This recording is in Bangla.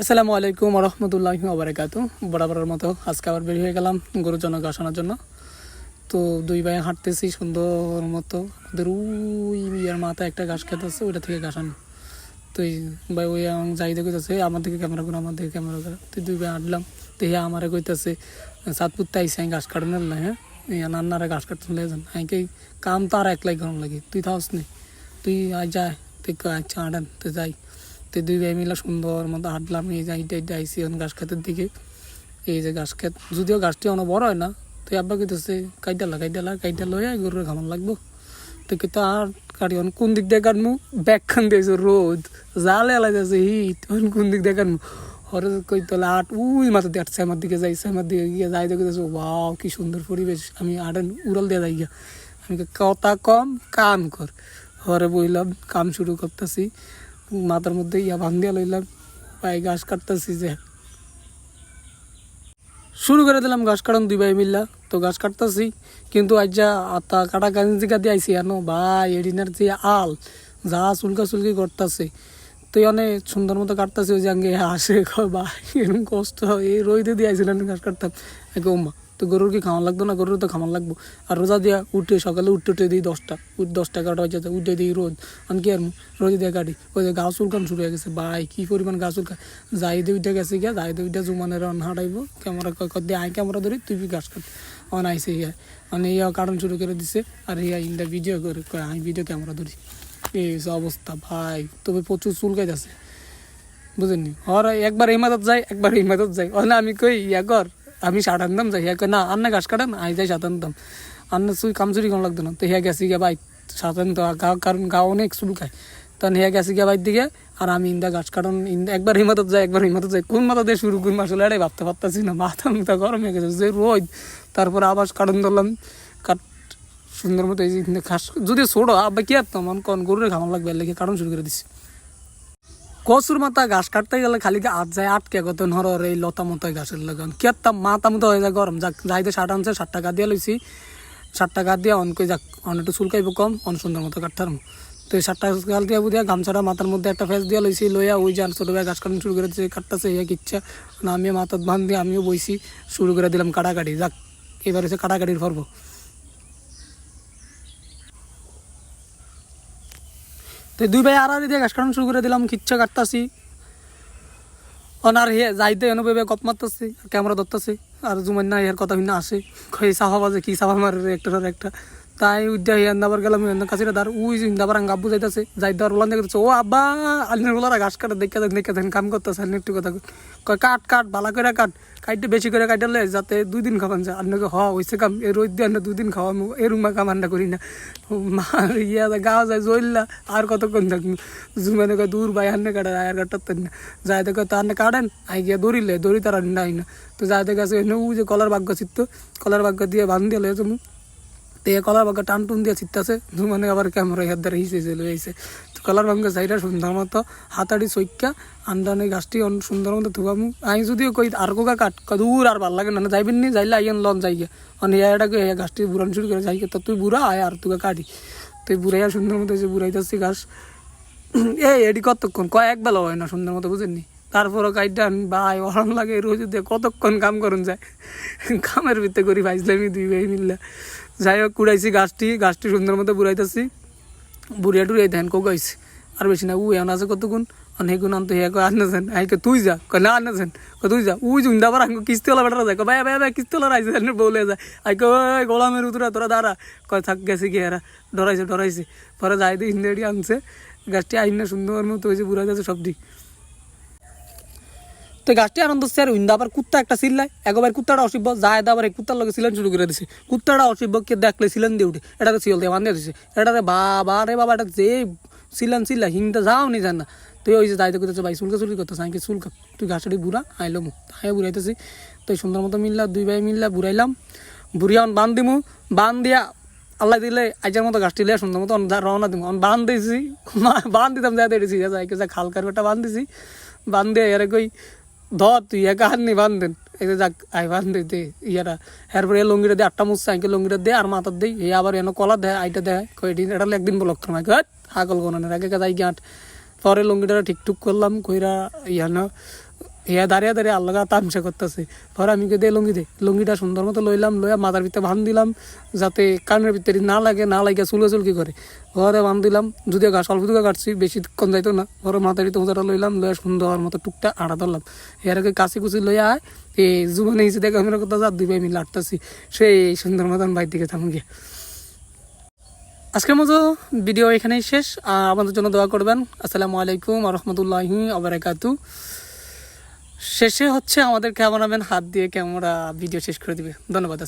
আসসালামু আলাইকুম রহমতুল্লাহি ওবারাকাতু। বরাবরের মতো আজকে আবার বের হয়ে গেলাম গরুর জন্য ঘাস আনার জন্য। তো দুই ভাই হাঁটতেছি সুন্দর মতো। আমাদের ওই ইয়ার মাথায় একটা ঘাস খেতে আছে, ওইটা থেকে ঘাস আনো। তো এই ভাই ওই যাই দেখতেছে আমার দিকে ক্যামেরা করে, আমার দিকে ক্যামেরা করে। তো দুই ভাই হাঁটলাম, তো হ্যাঁ আমারে কইতেছে চাঁদপুরতে আইসি আমি ঘাস কাটানোর না। হ্যাঁ নান্নারা ঘাস কাটতে চলে যান, আমি কাম তো আর একলাই গরম লাগে, তুই থাকস নি, তুই আয় যায়, তুই আচ্ছা হাঁটান তো যাই। তো দুই ভাই মিলে সুন্দর মতো হাঁটলাম। এই যে হাইটে আইসি এখন ঘাস খেতের দিকে। এই যে ঘাস খেত, যদিও ঘাসটি অনেক বড় হয় না। তো আব্বা কইতেছে কাইটা লইয়া গরুর ঘামান লাগবো। তো কিন্তু আর কাটি কোন দিক দিয়ে কাটমু, ব্যাগ খান দিয়েছে রোদ, জালে এলাইতেছে হিট, কোন দিক দিয়ে কাটমু। হরে কই তোলা আট ওই মাথা দিয়ে আটছে আমার দিকে যাইছে, আমার দিকে গিয়ে যাই দেখতেছে ওয়াও কি সুন্দর পরিবেশ। আমি আটেন উড়াল দিয়ে যাই গিয়া, আমি কথা কম কাম কর। হরে বইলাম কাম শুরু করতেছি, মাথার মধ্যে ইয়া বান দিয়া লইলাম, পায়ে ঘাস কাটতেছি যে শুরু করে দিলাম ঘাস কাটন দুই ভাই মিল্লা। তো ঘাস কাটতেছি কিন্তু আজ যা আতা কাটা কাজিকা দিয়ে আইসি আনো ভাই এডিনার যে আল যা চুলকি করতেছে। তো অনেক সুন্দর মতো কাটতেছে, ওই যে আগে হাসে ভাই এরকম কষ্ট হয়, এই রোদে দিয়ে আইছিলেন ঘাস কাটতাম একে ওমা। তো গরুর কি খাওয়ান লাগতো না, গরুর তো খাওয়ান লাগবো। আর রোজা দিয়া উঠে সকালে উঠতে দিই 10টা 11টা হয়ে যেতে উঠে দিই রোদ। আমি কি আর রোদ দিয়ে কাটি, ওই যে গা চুলকান শুরু হয়ে গেছে ভাই, কি পরিমাণ গা চুলকা। যাইতে উঠে গেছে গিয়া, যাইতে উঠে জুমানের অন হাঁটাইবো ক্যামেরা দিয়ে আই ক্যামেরা ধরি তুই ঘাস কাট অন আইসে ইয়া মানে ইয়া কারণ শুরু করে দিছে। আর ইয়া ইন্দা ভিডিও করে আমি ভিডিও ক্যামেরা ধরি, এই অবস্থা ভাই। তবে প্রচুর চুলকাইতেছে বুঝেননি। ওরা একবার এই মাথাত যায় একবার এই মাথাত যায়, না আমি কই ইয়া কর আমি সাত আনতাম যাই, হ্যাঁ না আন্না ঘাস কাটান আই যাই সাত আনতাম, আন্না চুই কামচুরি কোনো লাগতো না। তো হ্যাঁ গেছি গিয়া বাইক সাত আনতো গা, কারণ গা অনেক চুল খায়। তখন হ্যাঁ গেছি গিয়া বাইর দিকে। আর আমি ইন্দা ঘাস কাটন একবার এই মাথাত যাই একবার এই মাথাত যাই, কোন মাথা দিয়ে শুরু করবো আসলে এটাই ভাবতে পারতাছি না, মাথা গরম হয়ে গেছে যে রোদ। তারপরে আবার কাটন ধরলাম, কাট সুন্দর মতো এই যে ঘাস যদি ছোটো আবার কি আর তখন কোন গরুরে খাওয়ান লাগবে লেগে কারণ শুরু করে দিছি। কচুর মাথা ঘাস কাটতে গেলে খালি আট যায় আটকে গত হরর এই লতা মতো ঘাসের লাগান কি আর মাথা মতো হয়ে যায় গরম। যাক যাইতে 60 আনছে 60 টাকা দিয়ে লইছি, 60 টাকা দিয়ে অনকে যাক অন একটু চুলকাইব কম অন সুন্দর মতো কাটতাম। তো এই 60 টাকা দিয়ে বুঝিয়া গামছাটা মাথার মধ্যে একটা ফেস দিয়ে লইছি, লইয়া ওই যে ছোটো ভাই ঘাস কাটানো শুরু করে দিচ্ছে, কাটতেছে ইয়া কিচ্ছা না, আমিও মাথার বান দিয়ে আমিও বইছি, শুরু করে দিলাম কাটাকাটি। যাক এবার হচ্ছে কাটাকাটির পর্ব। তো দুই ভাই আড়াআড়ি দিয়ে ঘাস কাটানো শুরু করে দিলাম, কিচ্ছা কাটতাছি অনার হে যাইতে অনুভবে গপ মারতেছি, ক্যামেরা ধরতেছি। আর জুমার না এর কথা ভিন্ন আসে, কই সাফা বাজে কি সাফা মারে একটা। তাই উদ্যা হিয়ান্দাবার গেলাম, কাছিরা দার উই ইন্দাবার আব্বু যাইতেছে, যাই দেওয়ার ওলান দেখতেছে ও আব্বা আলিনের ওলারা ঘাস কাটা দেখে দেখেন কাম করতেছে। আলিন একটু কথা কয় কাট ভালো করে কাটতে বেশি করে কাটালে যাতে 2 দিন খাবান যায়। আপনাকে হয়েছে কাম এই রোদ দিয়ে 2 দিন খাওয়া এরুমা কাম আন্না করি না। ইয়া গাওয়া যায় জইল্লা আর কতক্ষণ থাকবো, জুমানে কয় দূর ভাই আন্নে কাটা আর কাটতেন না, যাই দেখো তো আন্নে কাটেন আই গিয়া দড়ি তার নাই না। তো যাই দেখে আছে ও যে কলার ভাগ্য চিত্ত, কলার ভাগ্য দিয়ে বান দিয়ে লয়ে যাবো। তো এই কলার ভাগ্য টান টুন দিয়ে চিত্তাছে, জুমানে আবার ক্যামেরা হাত দ্বারা হিসেছে লইছে। তো কলার ভাগ্য সাইডা সুন্দর মতো হাতাড়ি চৈক্কা আন্দানে গাছটি সুন্দর মতো ধুবামু। আমি যদিও কই আর কোকা কাট দূর আর ভাল লাগে না, যাইবেন নি যাইলে আইন লন যাই গিয়া এটাকে গাছটি বুড়ান শুরু করে যাই তো তুই বুড়া আয় আর তোকে কাটি। তুই বুড়াইয়া সুন্দর মতো যে বুড়াইতেছি ঘাস এটি কতক্ষণ কয়েক বেলা হয় না সুন্দর মতো বুঝেননি। তারপরও কাইটান ভাই অরান লাগে রোজ দিয়ে কতক্ষণ কাম করুন যায়, কামের ভিত্তে করি ভাইসলামি দুই ভাই মিললে। যাই হোক কুড়াইছি গাছটি সুন্দর মতো বুড়াইতেছি, বুড়িয়া টুড়িয়াই ধ্যান কোকাইছি আর বেশি না উই আন আছে কতক্ষণ অনেকগুণ আনতো হে কয় আনেছেন আইকে তুই যা কয় না আনেছেন তুই যা উই জুন্দাবার আঙ্গো কিস্তিওয়ালা বেটারা যায় ভাই কিস্তিওয়ালা আইসে বলে যায় আইকে ওই গোলামের উতরা তোরা দাঁড়া কয় থাক গেছে কি এরা ডরাইছে পরে যাই দিয়ে হিন্দি আনছে গাছটি আইন সুন্দর মতো হয়েছে বুড়া যাচ্ছে সব ঠিক। তো গাছটি আনন্দ হচ্ছে আর উইন্দা আবার কুত্তা একটা চিল্লায়, একবার কুত্তাটা অসভ্য যায় আবার এই কুত্তার লগে সিলেন শুরু করে দিছে। কুত্তাটা অসভ্যকে দেখলে সিলেন দিয়ে উঠে এটাকে সিল দিয়ে বান্ধে দিছে, এটারে বাবা রে বাবা এটা যে চিল্লা হিংটা যাও নি জান না। তুই ওই যে যাইতে করতেছে ভাই চুলকি করতেছে আমি চুলকা তুই গাছটি বুড়া আইলো মু তাই বুড়াইতেছি। তো এই সুন্দর মতো মিললা দুই ভাই মিললা বুড়াইলাম, বুড়িয়া বান দিমু, বান দিয়া আল্লাহ দিলে আইজার মতো গাছটি লিয়া সুন্দর মতো রওনা দিমু বান দিয়েছি, বান দিতাম যা দিয়েছি যা খালকার বেটা বান দিছি, বান দিয়ে এর কই ধর তুই একা হাত নি বান্ধেন এই যে যাক আই বান্ধে দে ইয়ারা এরপরে লঙ্গিটা দিয়ে 8টা মুখ আইকে লঙ্গিটা দে আর মাথার দেই এই আবার এনে কলা দেয় আইটা দেয় কয়দিন এটা একদিন ব্লক করমাই হাকল গণনের আগে গাছ আই গাঁট। পরে লঙ্গিটা ঠিকঠুক করলাম কইরা ইয়ানো দাঁড়িয়ে দাঁড়িয়ে আল্লাহ তামসা করতেছে। পরে আমি কে দিয়ে লুঙ্গিটা সুন্দর মতো লইলাম, লইয়া মাথার ভিতরে বান দিলাম যাতে কানের ভিতরে না লাগে চুলকি করে। পরে বান দিলাম, যদিও ঘাস অল্প দুটো কাটছি, বেশিক্ষণ যাইতো না। পরে মাথার ভিতরে মোজাটা লইলাম, লইয়া সুন্দর মতো টুকটা আড়া ধরলাম। এর আগে কাছি কুচি লইয়া আয় এই জুবানে হিসেবে দেখে আমি কথা যা 2 ভাই মিলে আটতাছি সেই সুন্দর মতন বাইর দিকে থাকুন গিয়ে। আজকের মতো ভিডিও এখানেই শেষ। আমাদের জন্য দোয়া করবেন। আসসালামু আলাইকুম ওয়া রাহমাতুল্লাহি ওয়া বারাকাতুহু। শেষে হচ্ছে আমাদের ক্যামেরাম্যান হাত দিয়ে ক্যামেরা ভিডিও শেষ করে দিবে। ধন্যবাদ।